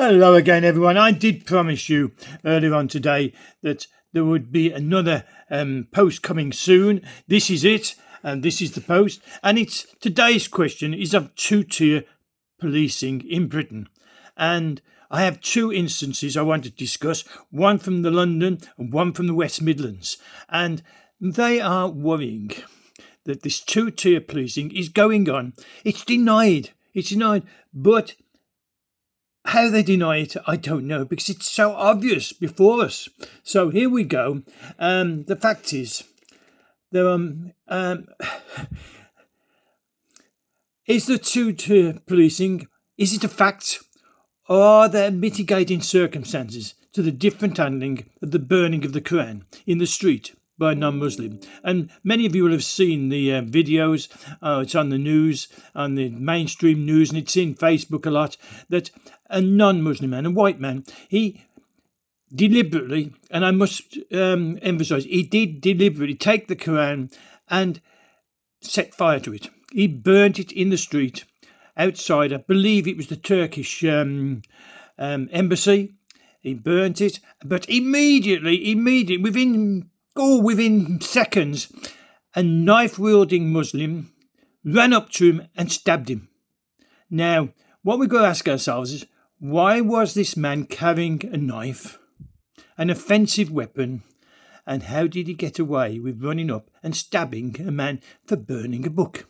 Hello again, everyone. I did promise you earlier on today that there would be another post coming soon. This is it, and this is the post. And it's today's question is of two-tier policing in Britain, and I have two instances I want to discuss. One from the London and one from the West Midlands, and they are worrying that this two-tier policing is going on. It's denied. But how they deny it, I don't know, because it's so obvious before us. So here we go. The fact is, there is the two-tier policing. Is it a fact, or are there mitigating circumstances to the different handling of the burning of the Quran in the street by a non-Muslim? And many of you will have seen the videos. It's on the news, on the mainstream news, and it's in Facebook a lot, that a non-Muslim man, a white man, he deliberately, and I must emphasise, he did deliberately take the Quran and set fire to it. He burnt it in the street outside, I believe it was the Turkish embassy. He burnt it, but immediately, within seconds, a knife-wielding Muslim ran up to him and stabbed him. Now, what we've got to ask ourselves is, why was this man carrying a knife, an offensive weapon, and how did he get away with running up and stabbing a man for burning a book?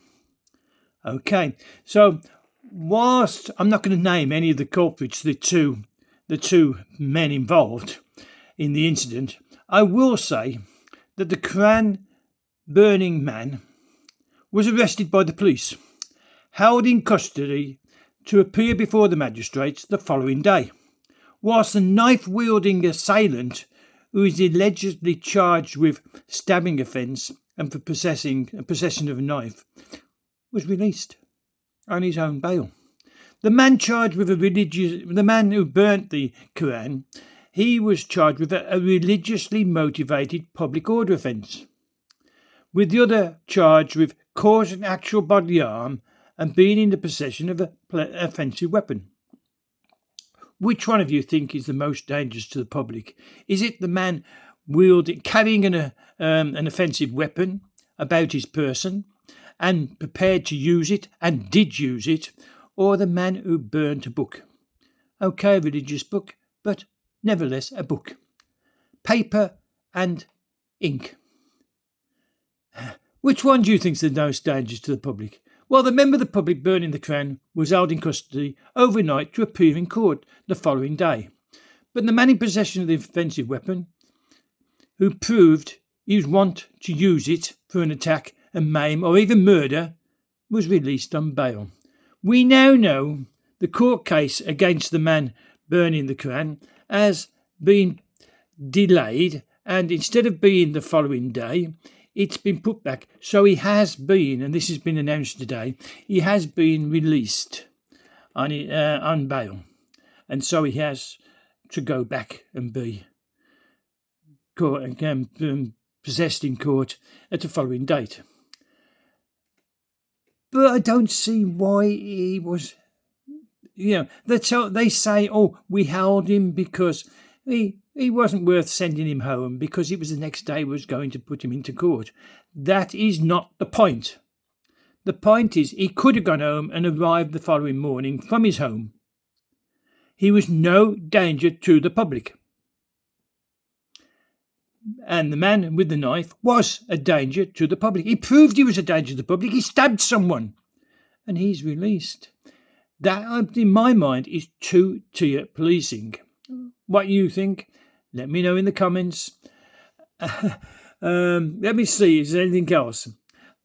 Okay, so whilst I'm not going to name any of the culprits, the two men involved in the incident, I will say that the Quran burning man was arrested by the police, held in custody to appear before the magistrates the following day, whilst the knife-wielding assailant, who is allegedly charged with stabbing offence and for possession of a knife, was released on his own bail. The man who burnt the Quran, he was charged with a religiously motivated public order offence, with the other charged with causing actual bodily harm and being in the possession of an offensive weapon. Which one of you think is the most dangerous to the public? Is it the man carrying an offensive weapon about his person and prepared to use it and did use it, or the man who burnt a book? Okay, a religious book, but nevertheless a book. Paper and ink. Which one do you think is the most dangerous to the public? Well, the member of the public burning the Quran was held in custody overnight to appear in court the following day. But the man in possession of the offensive weapon, who proved he was wont to use it for an attack and maim or even murder, was released on bail. We now know the court case against the man burning the Quran has been delayed, and instead of being the following day, it's been put back. So he has been, and this has been announced today, he has been released on bail. And so he has to go back and be possessed in court at the following date. But I don't see why he was, they say, we held him because he wasn't worth sending him home, because it was the next day was going to put him into court. That is not the point. The point is he could have gone home and arrived the following morning from his home. He was no danger to the public. And the man with the knife was a danger to the public. He proved he was a danger to the public. He stabbed someone and he's released. That, in my mind, is two-tier policing. What you think? Let me know in the comments. Let me see, is there anything else?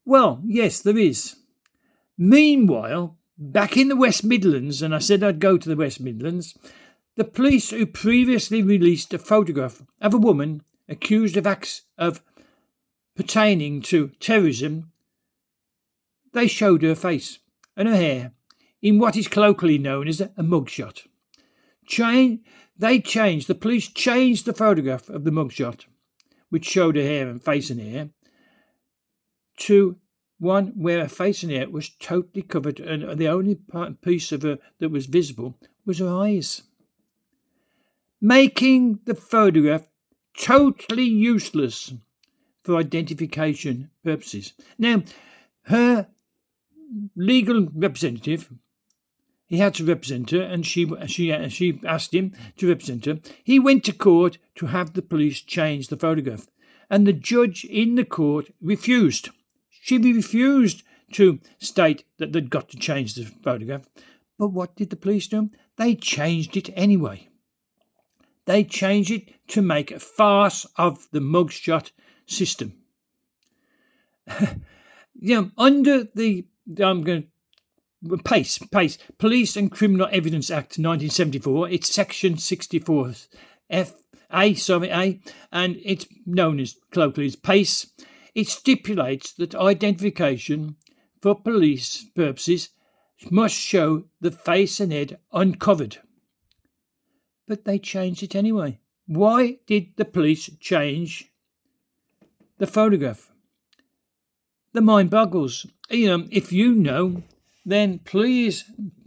Well, yes, there is. Meanwhile, back in the West Midlands, and I said I'd go to the West Midlands, the police who previously released a photograph of a woman accused of acts of pertaining to terrorism, they showed her face and her hair in what is colloquially known as a mugshot. The police changed the photograph of the mugshot, which showed her hair and face and hair, to one where her face and hair was totally covered, and the only piece of her that was visible was her eyes. making the photograph totally useless for identification purposes. Now, her legal representative, he had to represent her, and she asked him to represent her. He went to court to have the police change the photograph, and the judge in the court refused. She refused to state that they'd got to change the photograph. But what did the police do? They changed it anyway. They changed it to make a farce of the mugshot system. Under the PACE, Police and Criminal Evidence Act 1974, it's Section 64 A, and it's known as colloquially as PACE. It stipulates that identification for police purposes must show the face and head uncovered. But they changed it anyway. Why did the police change the photograph? The mind boggles. If you know, then please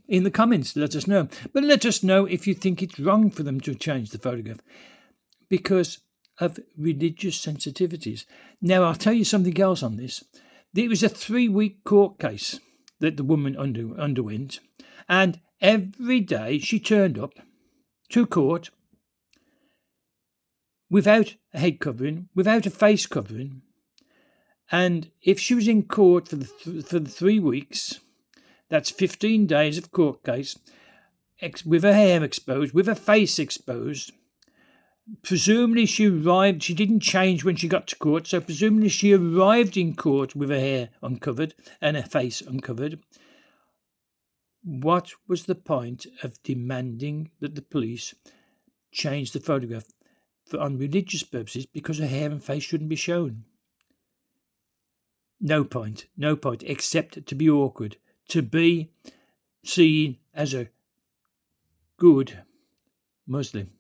in the comments let us know. But let us know if you think it's wrong for them to change the photograph because of religious sensitivities. Now, I'll tell you something else on this. It was a 3-week court case that the woman underwent, and every day she turned up to court without a head covering, without a face covering, and if she was in court for the 3 weeks, that's 15 days of court case, with her hair exposed, with her face exposed. Presumably she didn't change when she got to court, so presumably she arrived in court with her hair uncovered and her face uncovered. What was the point of demanding that the police change the photograph on religious purposes because her hair and face shouldn't be shown? No point, except to be awkward, to be seen as a good Muslim.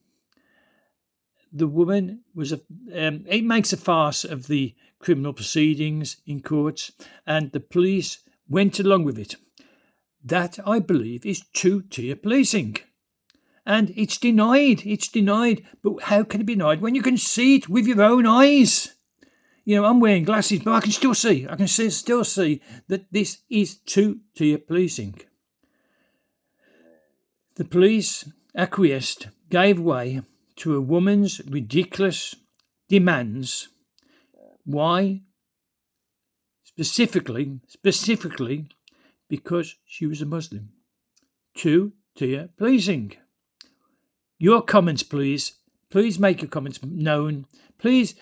The woman was it makes a farce of the criminal proceedings in courts, and the police went along with it. That, I believe, is two-tier policing. And it's denied. But how can it be denied when you can see it with your own eyes? I'm wearing glasses, but I can still see. Still see that this is two-tier policing. The police acquiesced, gave way to a woman's ridiculous demands. Why? Specifically, because she was a Muslim. Two-tier policing. Your comments, please. Please make your comments known. Please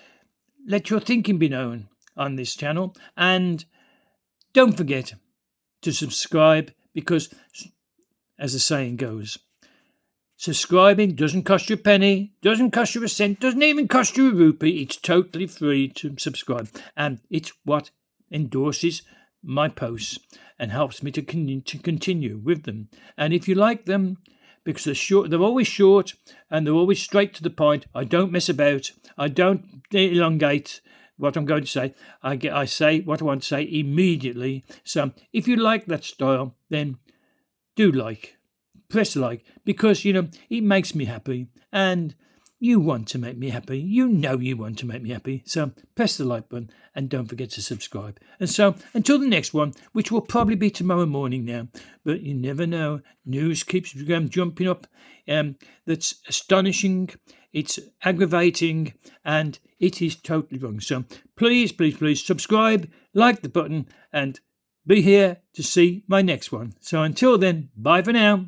let your thinking be known on this channel. And don't forget to subscribe because, as the saying goes, subscribing doesn't cost you a penny, doesn't cost you a cent, doesn't even cost you a rupee. It's totally free to subscribe. And it's what endorses my posts and helps me to continue with them. And if you like them, because they're always short and they're always straight to the point. I don't mess about. I don't elongate what I'm going to say. I say what I want to say immediately. So if you like that style, then do press like, because it makes me happy, and you want to make me happy. You want to make me happy. So press the like button and don't forget to subscribe. And so until the next one, which will probably be tomorrow morning now, but you never know. News keeps jumping up. That's astonishing. It's aggravating, and it is totally wrong. So please subscribe, like the button, and be here to see my next one. So until then, bye for now.